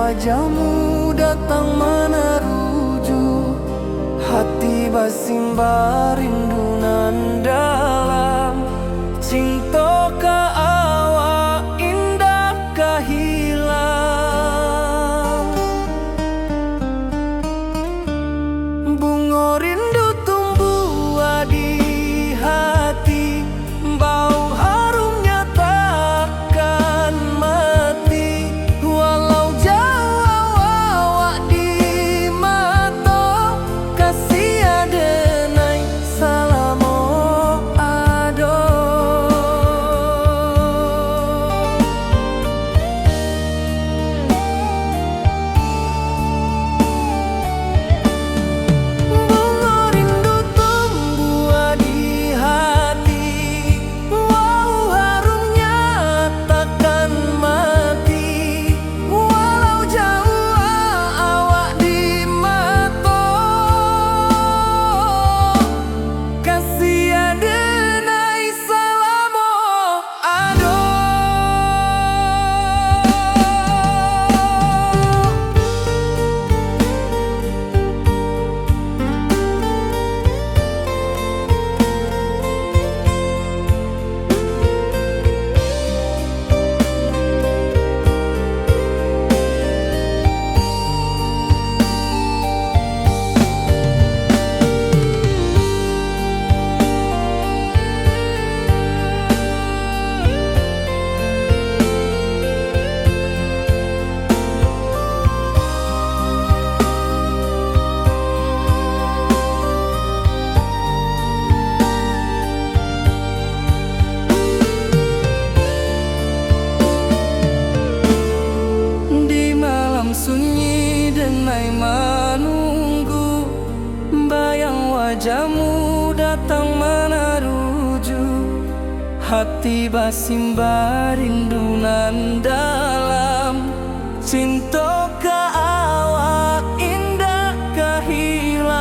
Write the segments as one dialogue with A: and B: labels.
A: wajahmu datang meneruju, hati basimba rindu nan dalam. Cinta ka awak indah kahilang, bunga rindu tumbuh di hati, bau harumnya takkan mati. Walau jauh awak di mata, kasih adenai salamo ado. Bunga rindu tumbuh di hati, wow harumnya takkan mati. Walau jauh awak di mata, kasih adenai salamo ado. Di malam sunyi denai menunggu, bayang wajahmu datang meneruju, hati basimba rindu nan dalam. Cinta ka awak indah kahilang,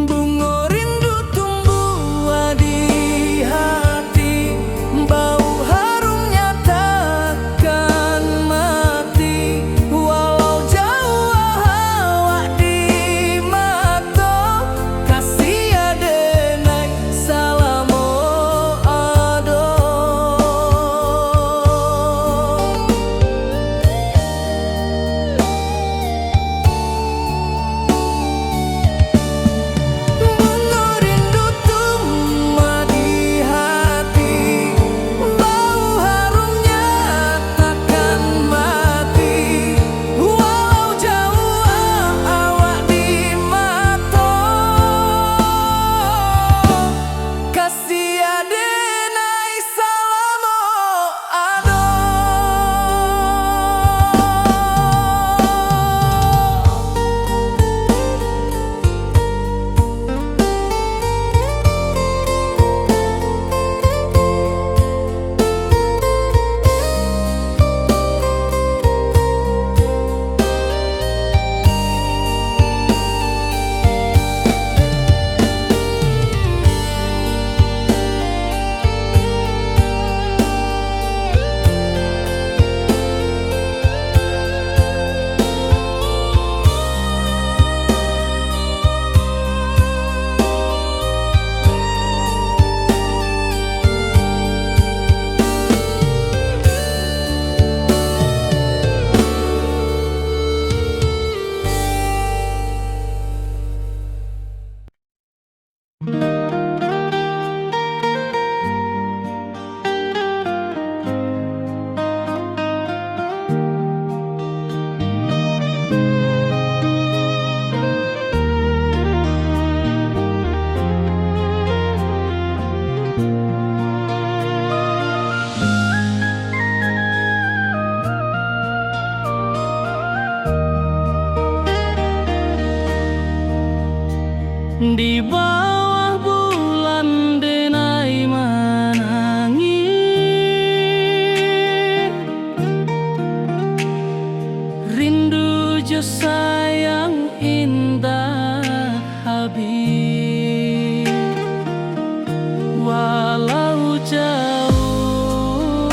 A: bunga rindu tumbuh di hati, bau harumnya takkan mati. Walau jauh awak di mata, kasih adenai salamo ado. Bunga rindu tumbuh di hati, bau harumnya takkan mati. Walau jauh awak di mata, kasih adenai salamo ado. Di bawah bulan denai menangis, rindu jo sayang indah habis. Walau jauh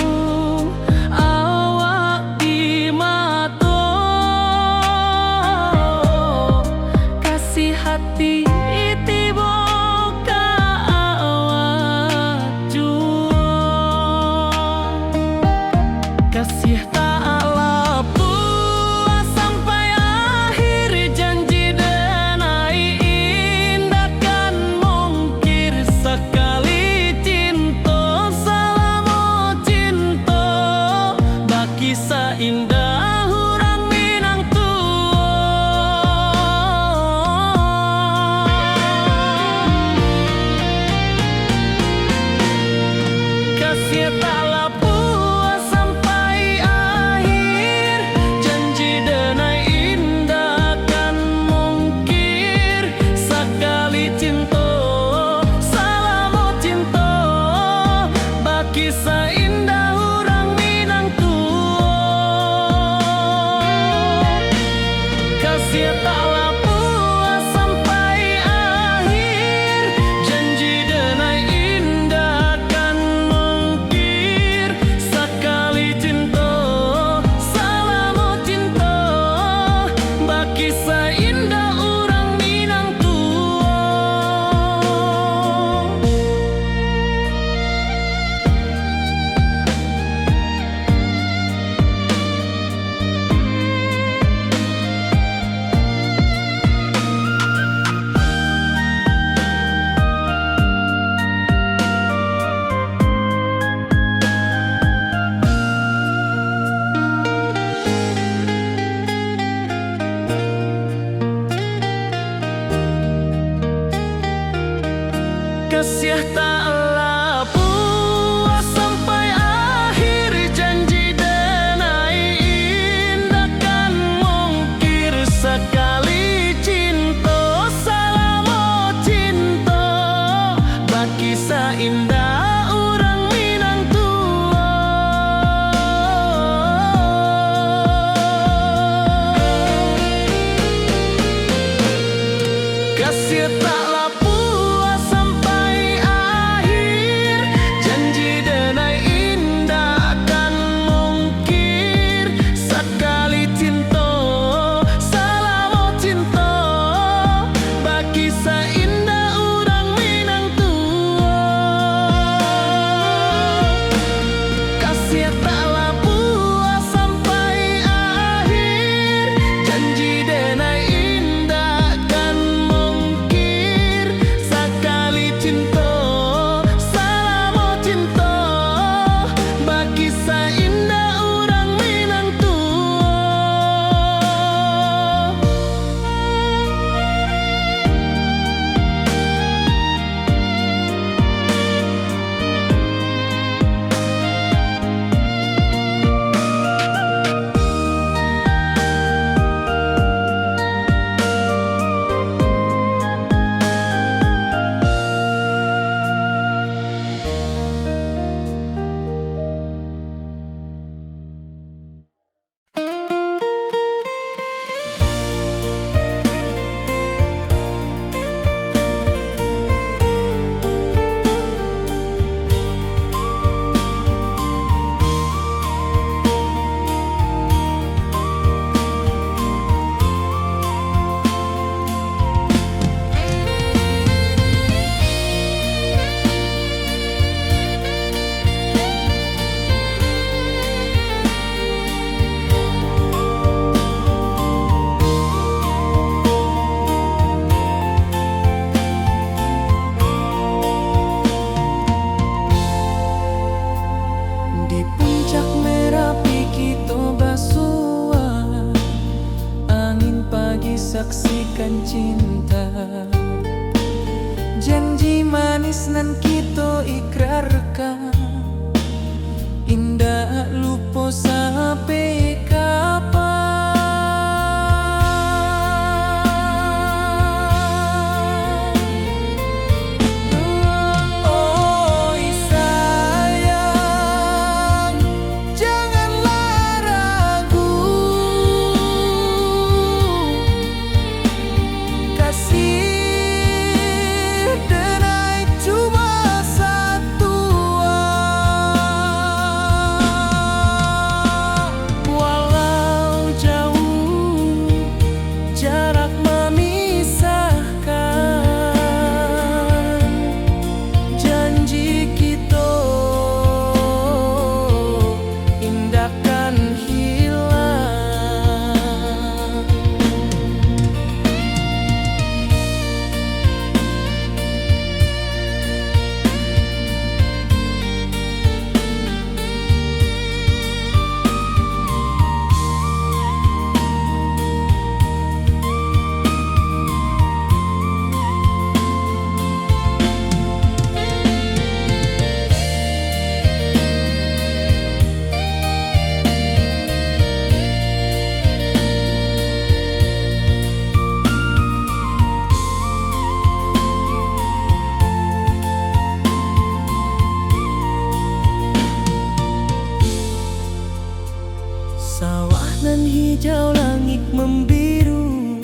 B: saksikan cinta. Janji manis nan kita ikrarkan, indah lupa sampai kapan. Oi sayang, janganlah ragu, kasih denai cuma satu. Walau jauh jarak memisahkan, janji kita indahkan hilang. Sawah nan hijau, langit membiru,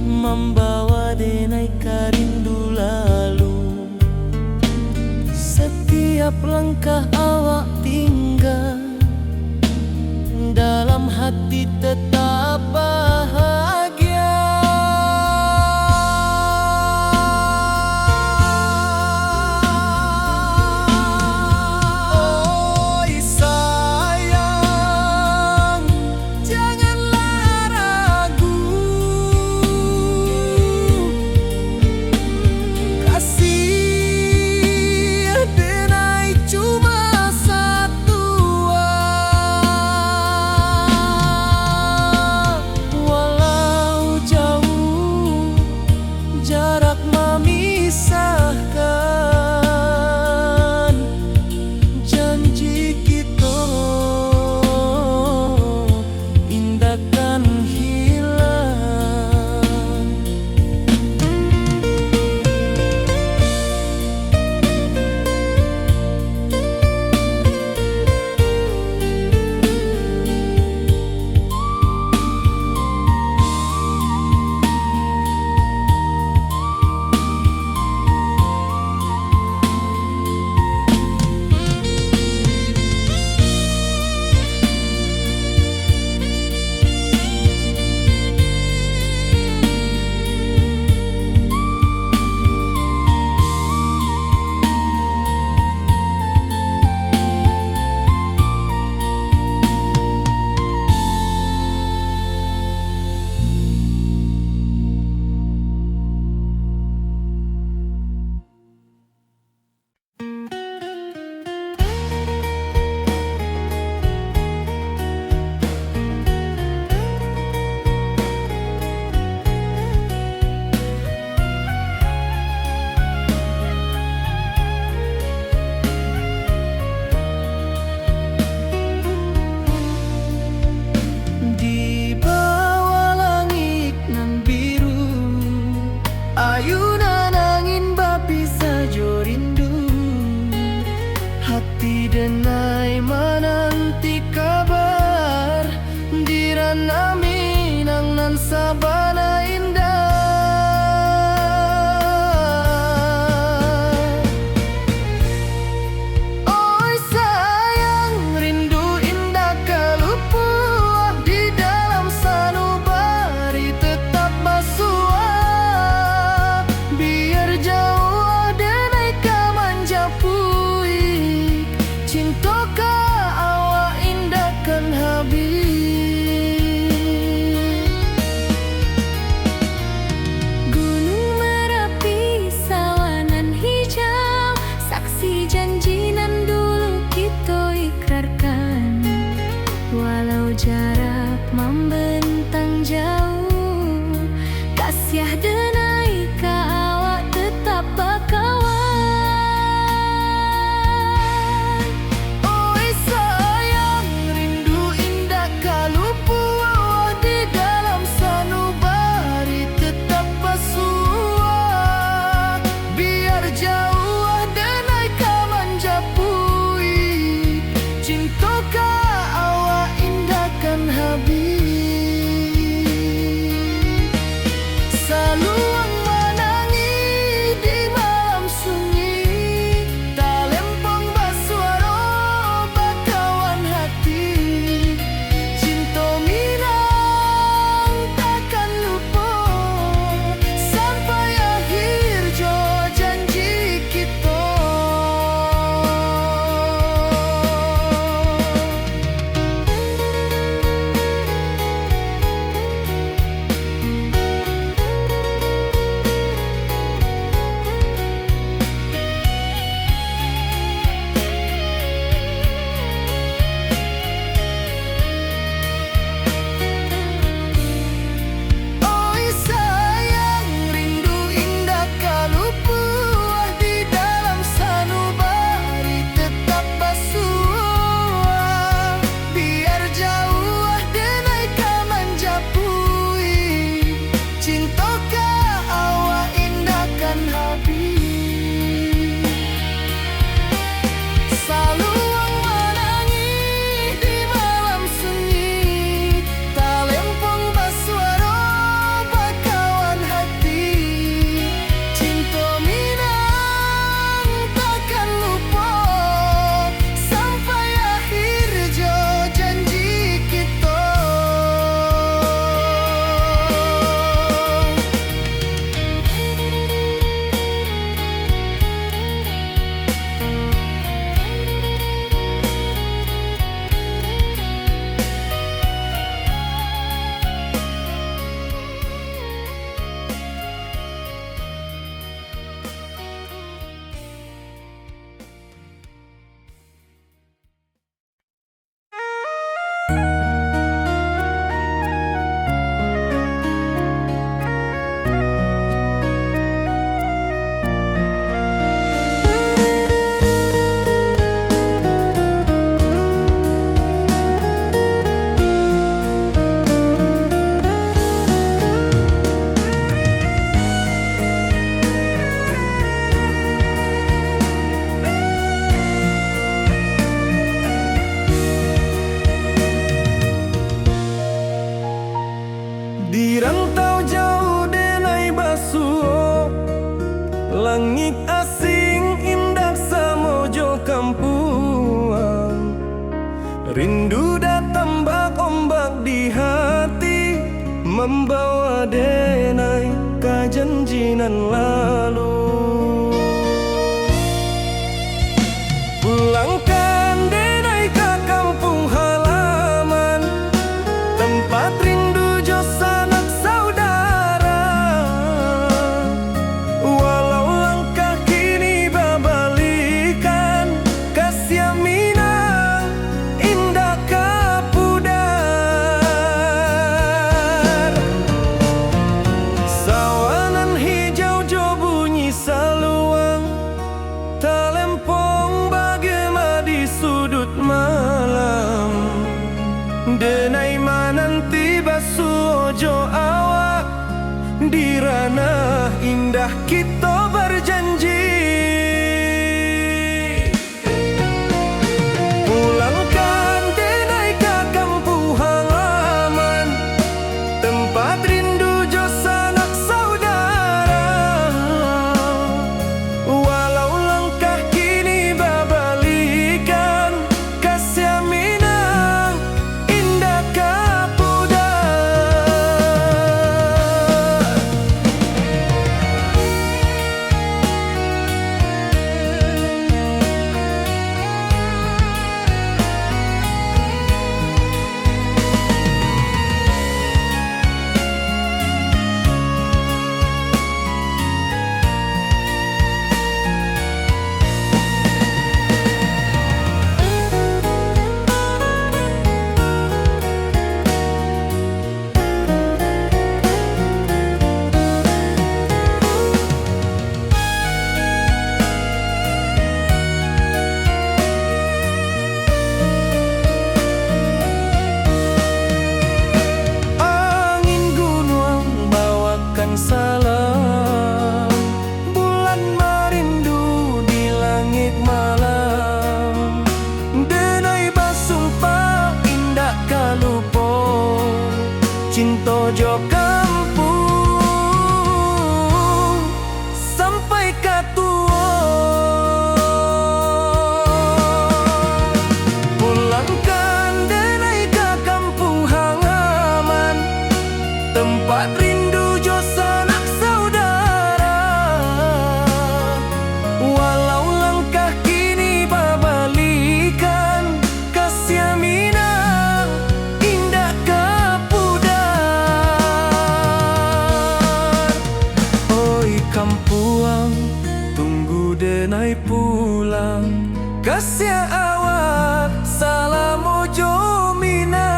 B: membawa denai karindu lalu. Setiap langkah awak tinggal, dalam hati tetap bahagia. Oi sayang, janganlah ragu, kasih denai cuma satu. Walau jauh jarak memisahkan, janji kita indahkan hilang. Di bawah langit nan biru, ayunan angin bapisa jo rindu. Hati denai menanti kabar, di ranah Minang nan sabana indah. Oi sayang, rindu indah kalupua, di dalam sanubari tetap basua. Biar jauh denai kamanja puik, cinta ka awak indahkan habis. jarak membentang jauh, membawa denai ke janjinan lalu. Pulangkan denai ke kampung halaman, tempat rindu jo sanak saudara. Walau langkah kini babalikan, kasih Minang indah kapudar. Sawanan hijau jo bunyi saluang, talempong bagema di sudut malam. Denai mananti basuojo awak, di ranah indah kita berjanji. Pulangkan denai ke kampung halaman, tempat rindu jo sanak saudara. Walau langkah kini babalikan, kasih Minang indah kapudar. Angin gunung bawakan salam, bulan merindu di langit malam. Denai basumpah indah kalupo, cinta jo kampung sampai katua. Pulangkan denai ke kampung halaman, tempat rindu jo sanak saudara. Walau langkah kini babalikan, kasih Minang indah kapudar. Oi kampuang, tunggu denai pulang, kasih awak salam ojo Minang.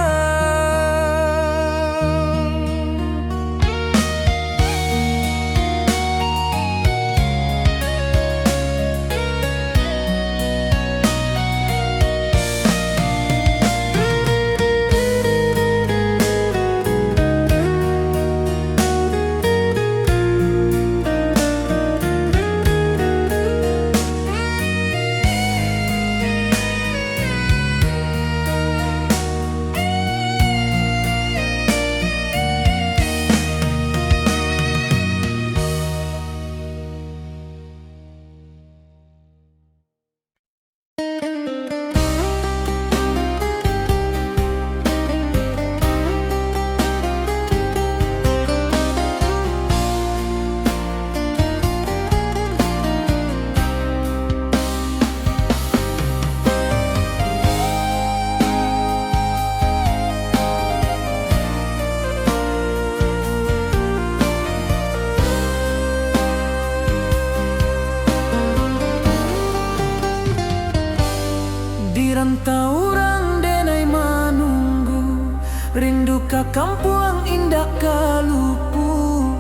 B: Dirantau denai manunggu, rindu ka kampung indah kalupu.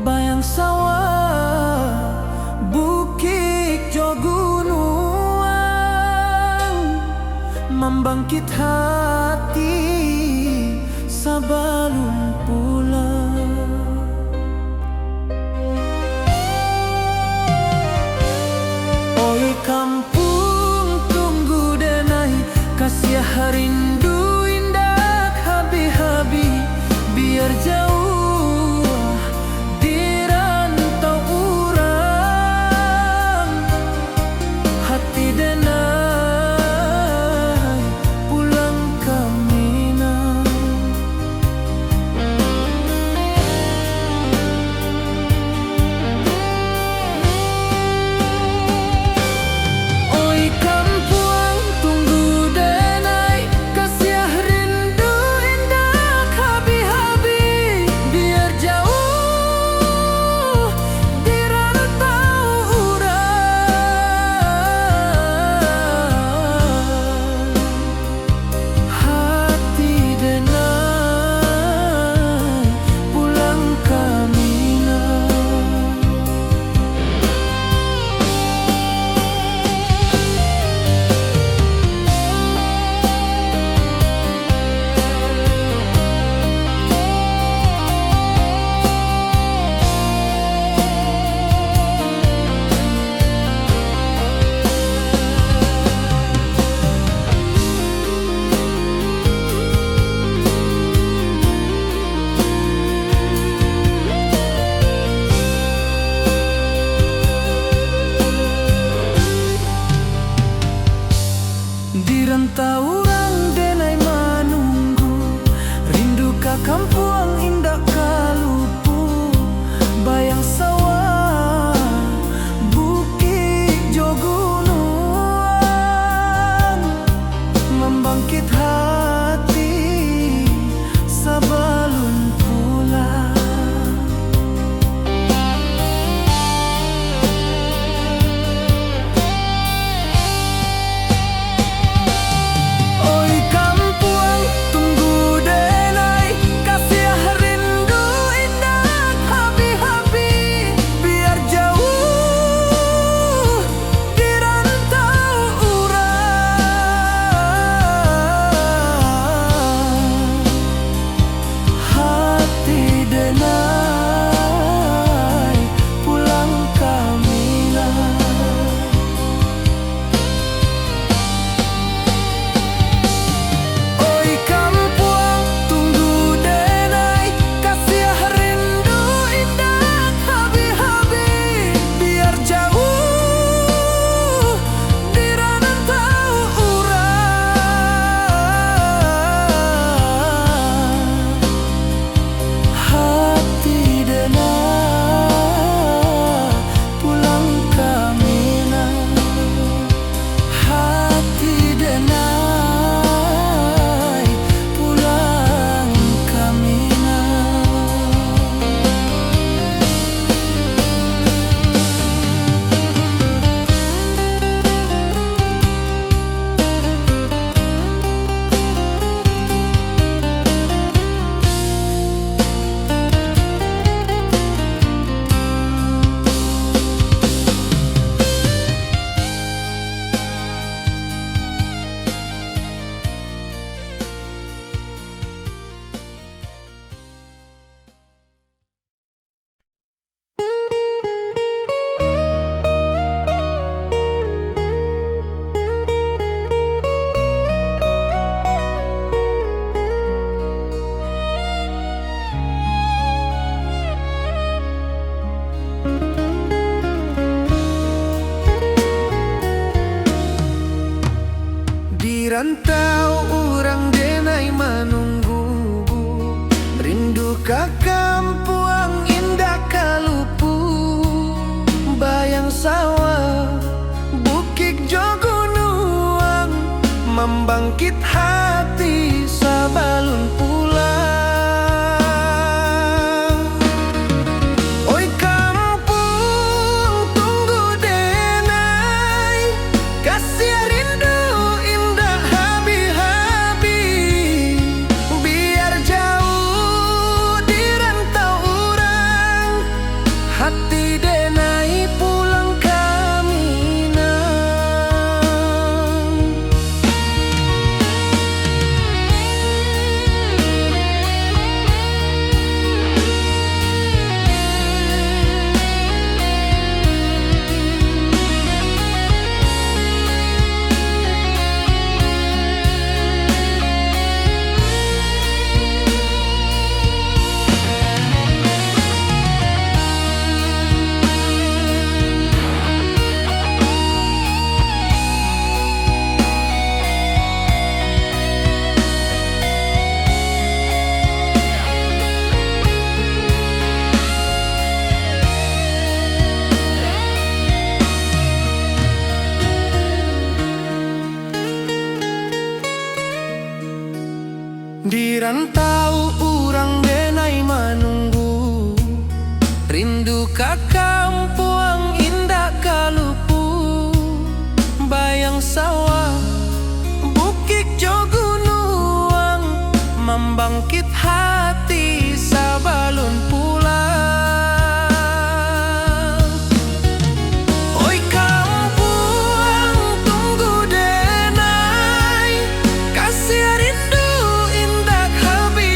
B: Bayang sawah, bukit jo gunung, membangkit hati sebelum pulang. Oi kampung tunggu denai, kasih rindu indah habi-habi. Biar jauh di rantau urang, hati denai pulang ke Minang. rantau orang denai manunggu, rindu ka kampuang indah kalupu, bayang sawah bukit jo gunung, membangkit hati sabalun pulang. Oi kampuang tunggu denai, kasih rindu indah habi-habi, biar jauh di rantau urang. Hati denai pulang kamilah. Oi kampuang tunggu denai, kasih rindu indah habi-habi, biar jauh di rantau urang. Hati denai pulang kamilah. Hati denai pulang kamilah. Di rantau orang denai manunggu, rindu ka kampuang indah kalupu, bayang sawah bukit jo gunung, membangkit hati sabalun pulang. Oi kampung tunggu denai, kasih rindu indah habi-habi, biar jauh di rantau urang. Hati denai pulang kaminang. Di rantau urang denai manunggu, rindu ka kampuang indah kalupu, bayang sawah bukit jo gunung, membangkit hati sabalun pulang. Oi kampuang tunggu denai, kasih rindu indah habi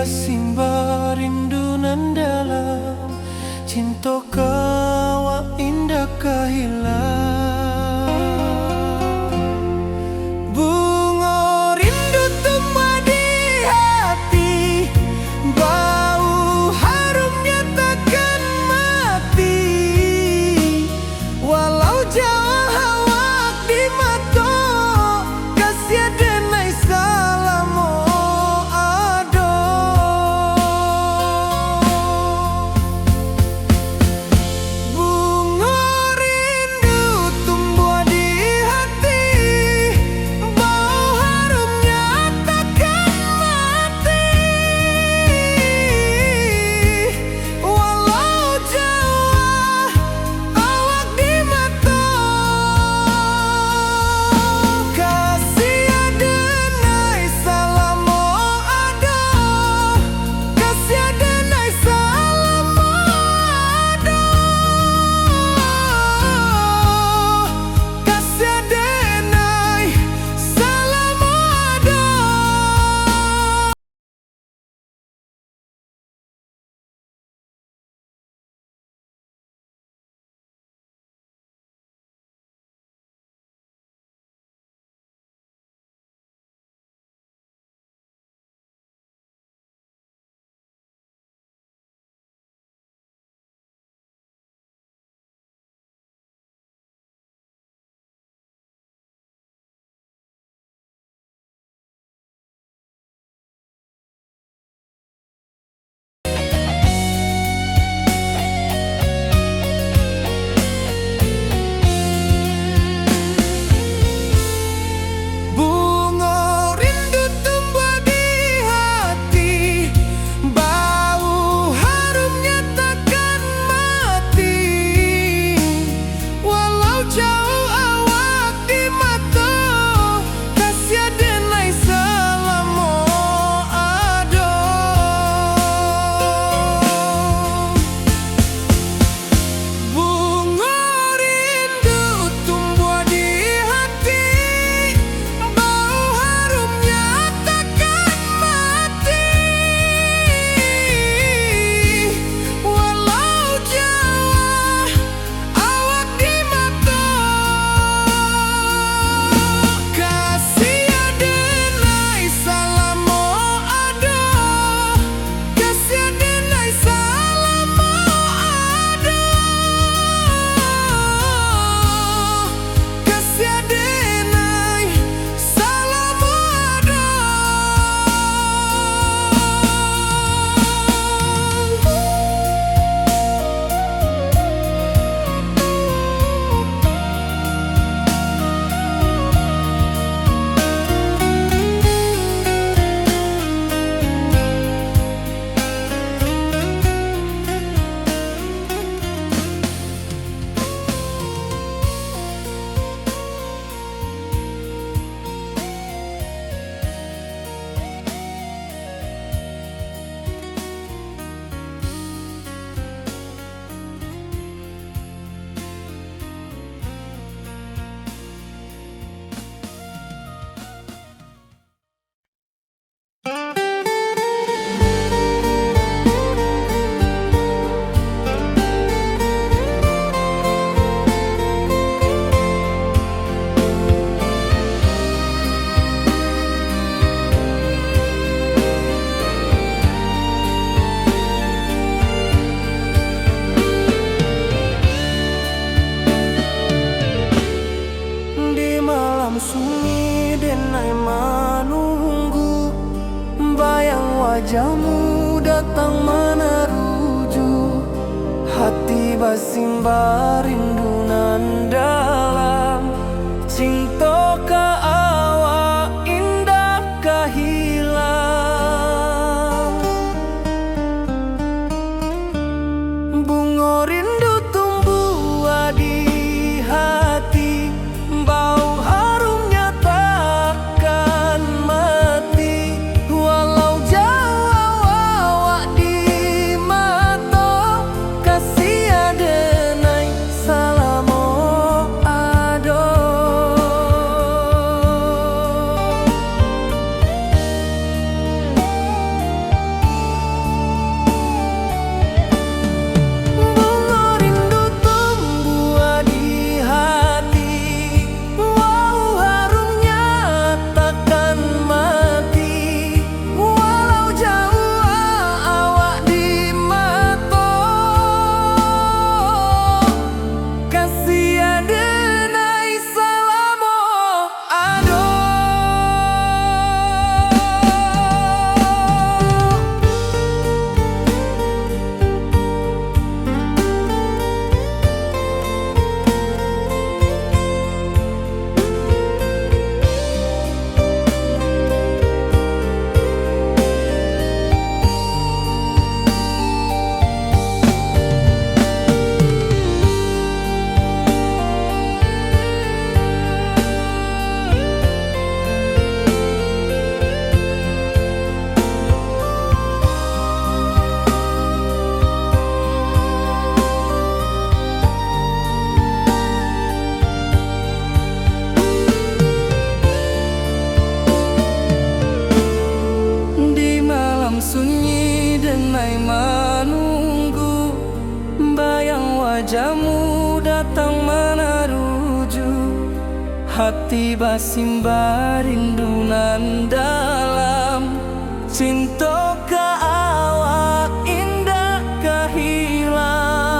B: basimba rindu nan dalam, cinta kawa indah kahilang. Bunga rindu tumbuh di hati, bau harumnya takkan mati. Walau jauh awak di mata, kasih denai salamo ado. Bunga rindu tumbuh di hati, bau harumnya takkan mati. Walau jauh awak di mata, kasih denai salamo ado, kasih denai salamo ado, kasih denai salamo ado. Bunga rindu tumbuh di hati, bau harumnya takkan mati. Walau jauh awak di mata, kasih denai salamo ado. Bunga rindu tumbuh di hati, bau harumnya takkan mati. Walau jauh awak di mata, kasih denai salamo ado, kasih denai salamo ado, kasih denai salamo ado. Di malam sunyi denai menunggu, bayang wajahmu datang meneruju. Hati basimba rindu nan dalam, cinta ka awak indah kahilang. Bunga rindu tumbuh di hati, bau harumnya takkan mati. Walau jauh awak di mata, kasih denai salam denai menunggu, bayang wajahmu datang meneruju. Hati basimba rindunan dalam cinta ke awak indah kehilang.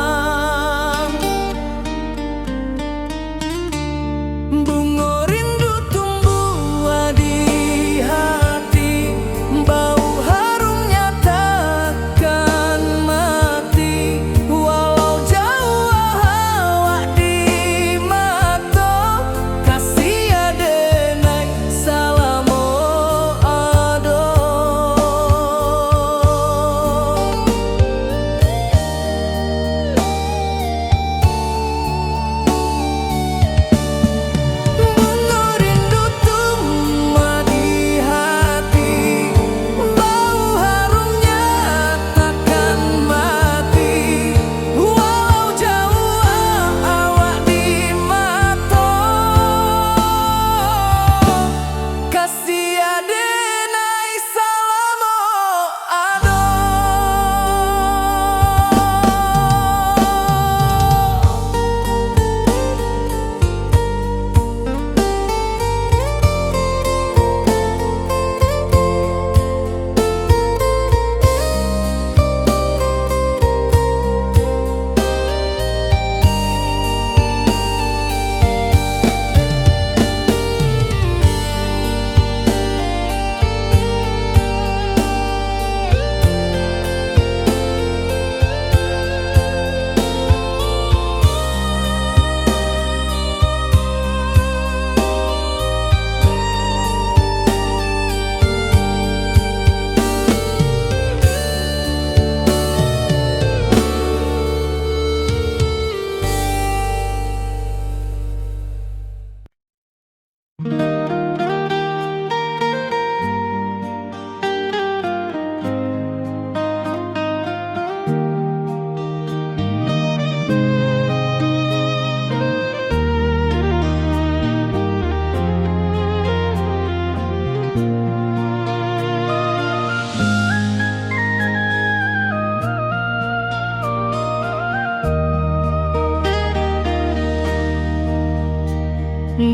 B: Bunga rindu tumbuh di hati, bau harumnya takkan mati. Walau jauh awak di mata, kasih adenai salamo ado. Bunga rindu tumbuh di hati, bau harumnya takkan mati. Walau jauh awak di mata, kasih adenai salamo ado.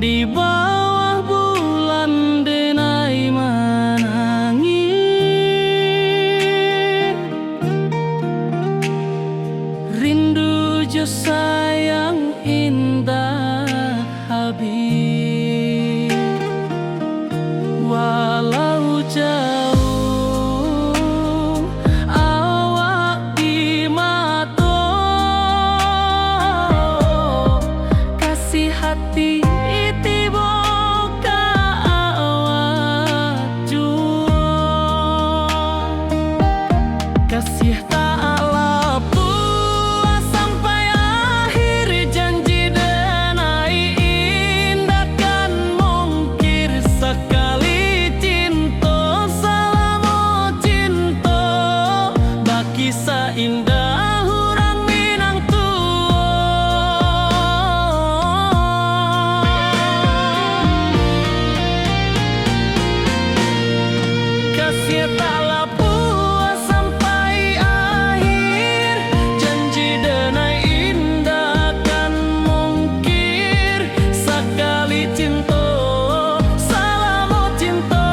A: Di bawah bulan denai menangis, rindu jo sayang indah habis. Walau jauh awak di mata, kasih hati tiba ka awak jua. Kasih tak lapuk sampai akhir, janji denai indah kan mungkir. Sekali cinta salamo cinta, baki seindah hurang Minang kasih tak lapuk sampai akhir, janji denai indah kan mungkir. Sekali cinta salamo cinta,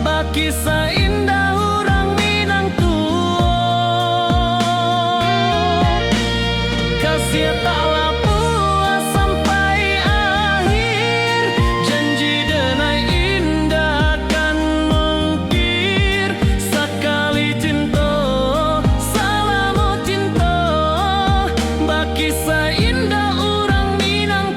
A: baki seindah hurang Minang kasih tak lapuk sampai akhir, janji denai indah kan mungkir. Sekali cinta salamo cinta, baki seindah urang Minang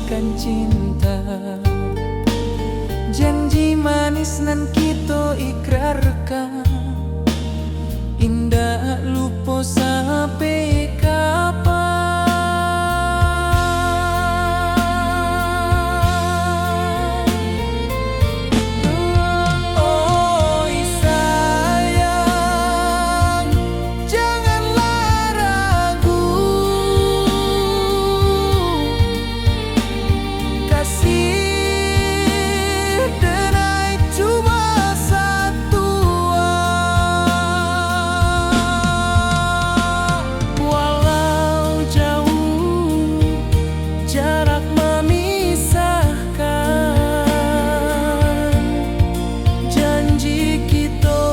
B: akan cinta. Janji manis nan kita ikrarkan, indah lupa sampai kapan. Oi sayang, janganlah ragu, kasih denai cuma satu. Walau jauh jarak memisahkan, janji kita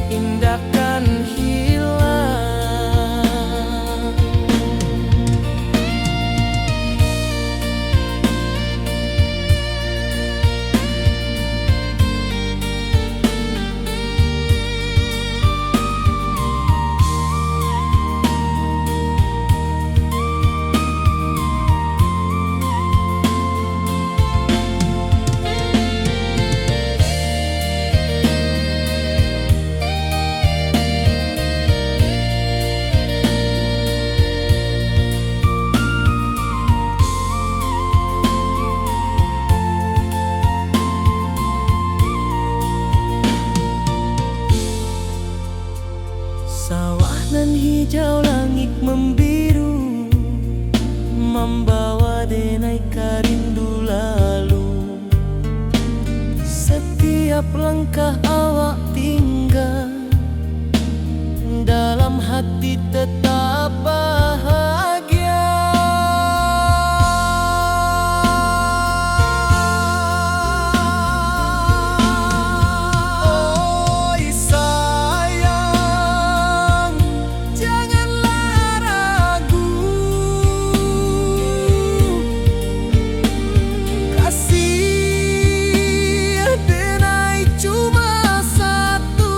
B: indahkan hilang. Sawah nan hijau, langit membiru, membawa denai karindu lalu. Setiap langkah awak tinggal, dalam hati tetap bahagia. Oi sayang, janganlah ragu, kasih denai cuma satu.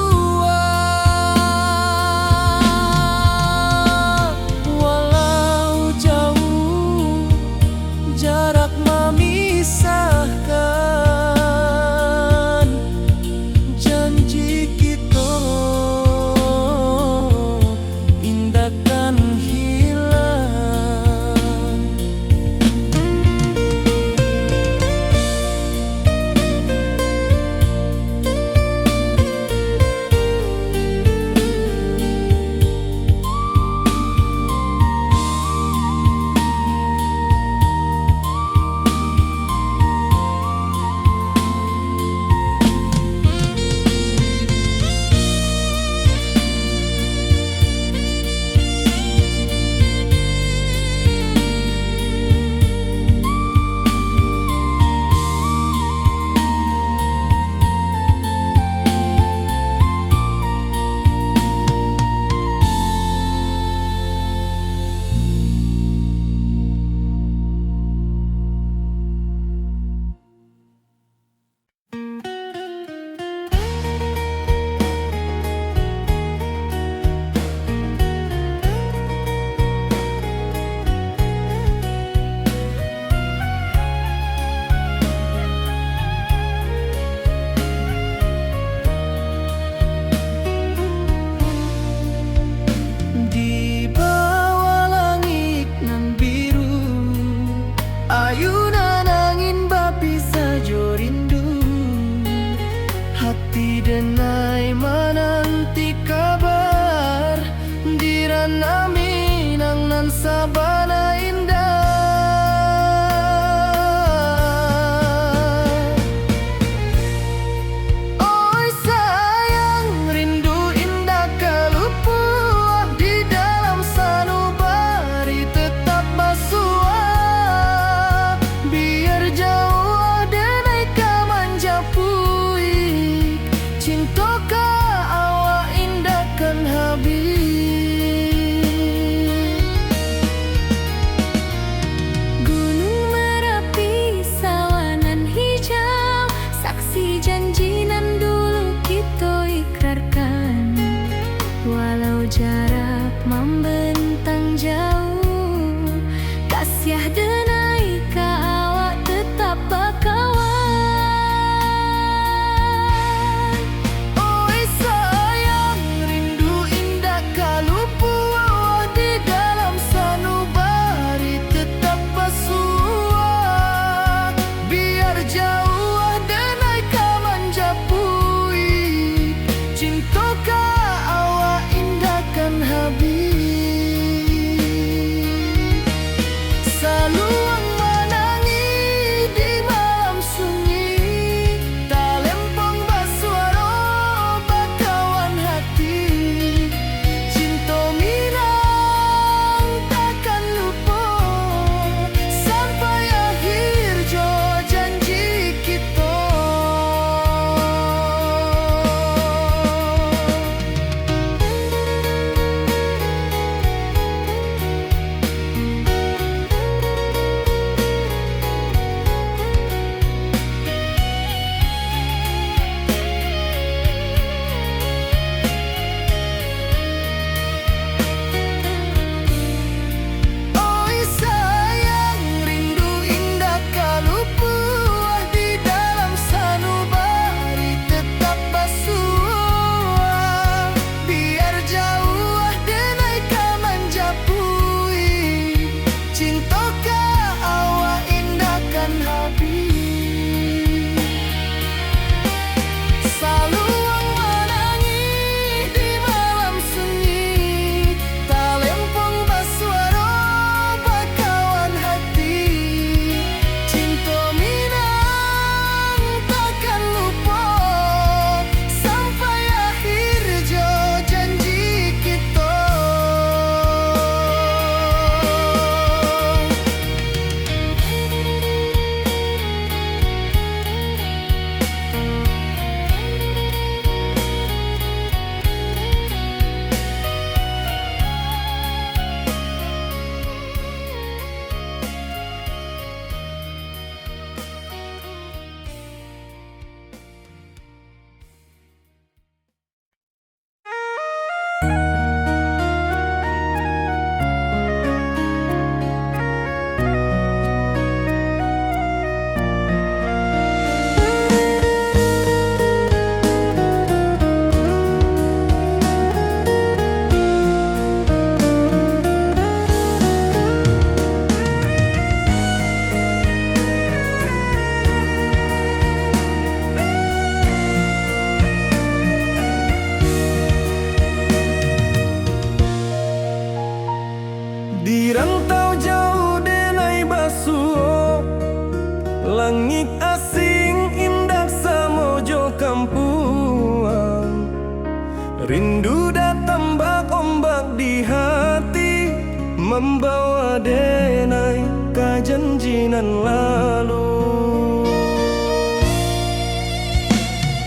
B: membawa denai ke janjinan lalu.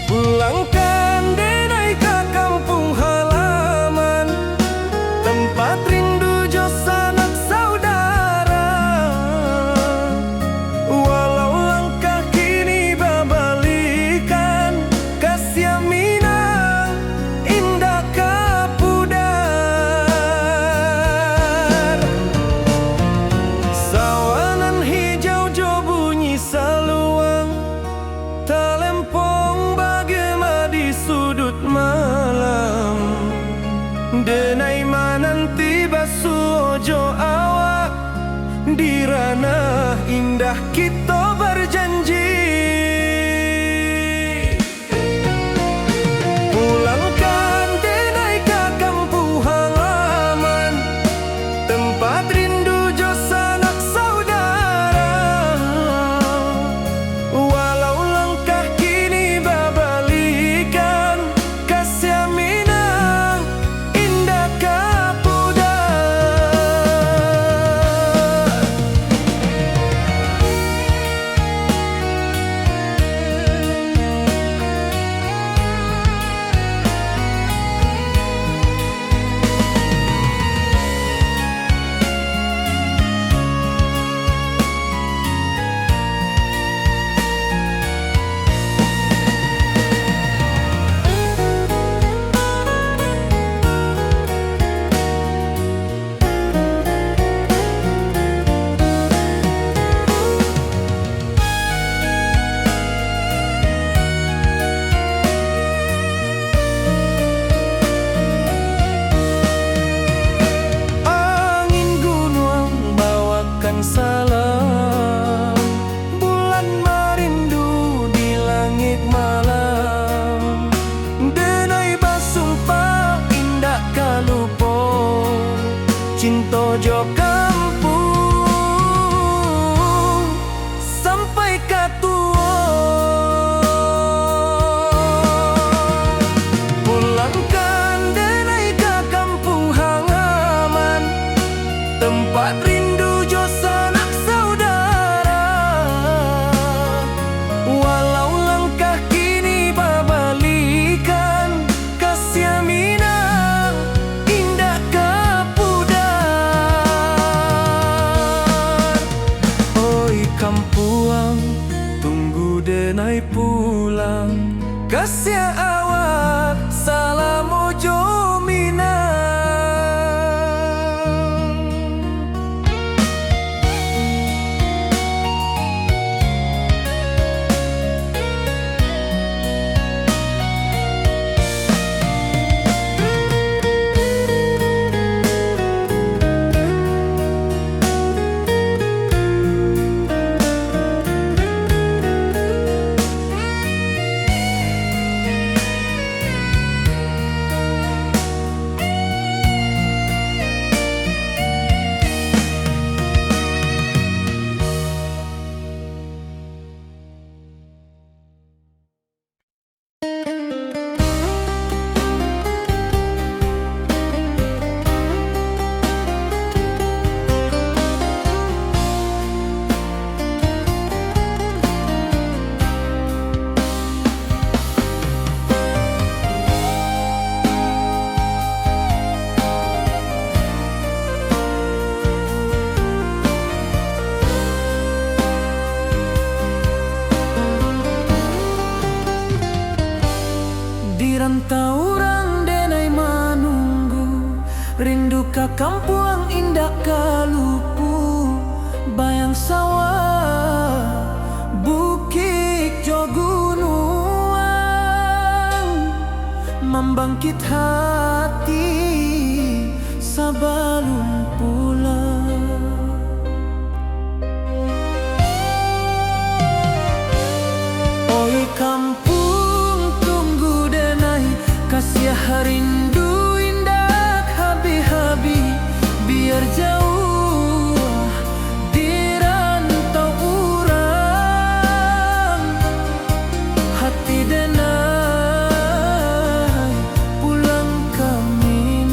B: Pulangkan denai ke kampung halaman, tempat rindu jo sanak saudara. Walau langkah kini babalikan, kasih Minang indah kapudar. Sawanan hijau jo bunyi saluang, talempong bagema di sudut malam. Denai mananti basuh jo awak, di ranah indah kita berjanji. Pulangkan denai ke kampung halaman, tempat rindu jo sanak saudara. Walau langkah kini babalikan, kasih Minang indah kapudar. Angin gunung bawakan salam, bulan merindu di langit malam. Denai basumpah indah kalupo, cinta jo kampung sampai katua. Pulangkan denai ke kampung halaman, tempat rindu jo sanak saudara. Walau langkah kini babalikan, kasih Minang indah kapudar. Oi kampuang, tunggu denai pulang, kasih awak salam ojo Minang. Dirantauran denai manunggu, rindu ka kampung indah kalupu. Bayang sawah, bukit jo gunung, membangkit hati sabalun pulang. Oi kampung tunggu denai, kasih rindu indah habi-habi. Biar jauh dirantau urang, hati denai pulang ke Minang.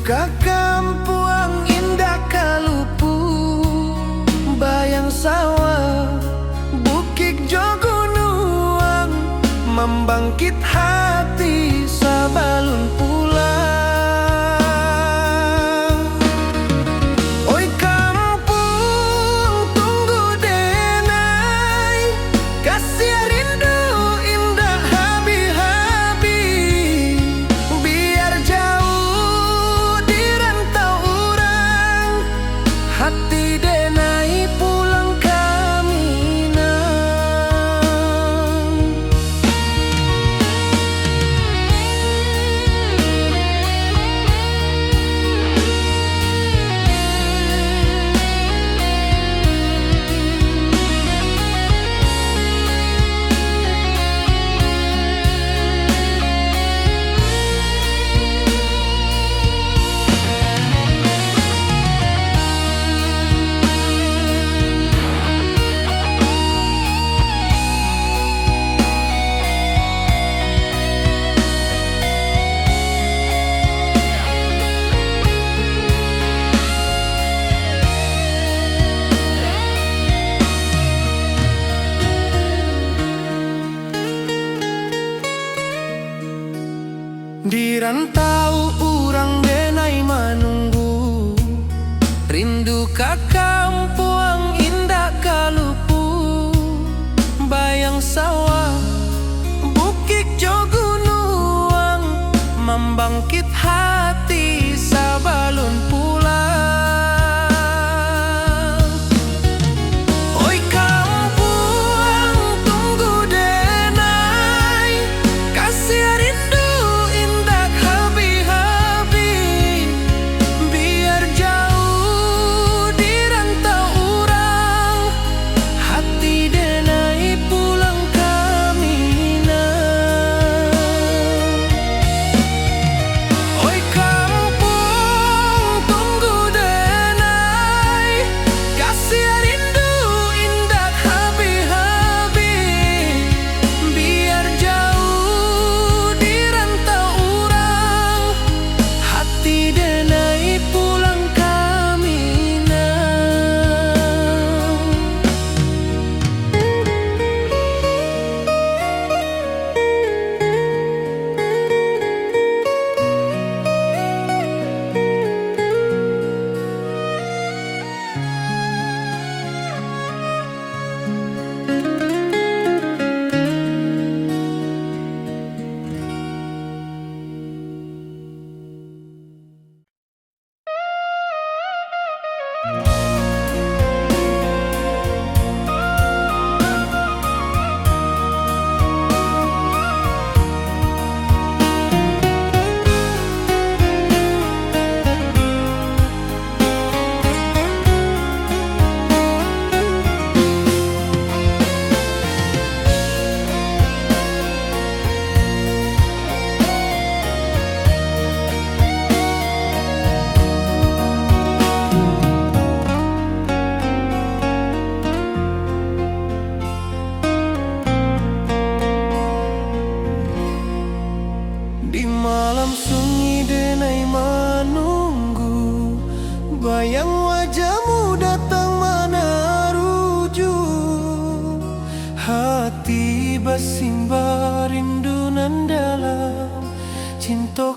B: ka kampuang indah kalupu, bayang sawah bukit jogunuang, membangkit hati sabalun pulang. Oi kampung tunggu denai, kasih rindu indah habi-habi, biar jauh di rantau orang, hati denai pulang kami nang. Di rantau urang denai manunggu, rindu ka kampuang indah kalupu, bayang sawah bukit jogunuang, membangkit hati sabalun pulang. Oi kampuang tunggu denai, kasih rindu indah habi-habi, biar jauh di rantau urang, hati denai pulang kami nang. Oi kampung tunggu denai, kasih rindu indah habi-habi, biar jauh di rantau urang, hati denai pulang kami nang. Di malam sunyi denai menunggu, bayang wajahmu datang mana rujuk, hati bersimba rindu nan dalam cinta.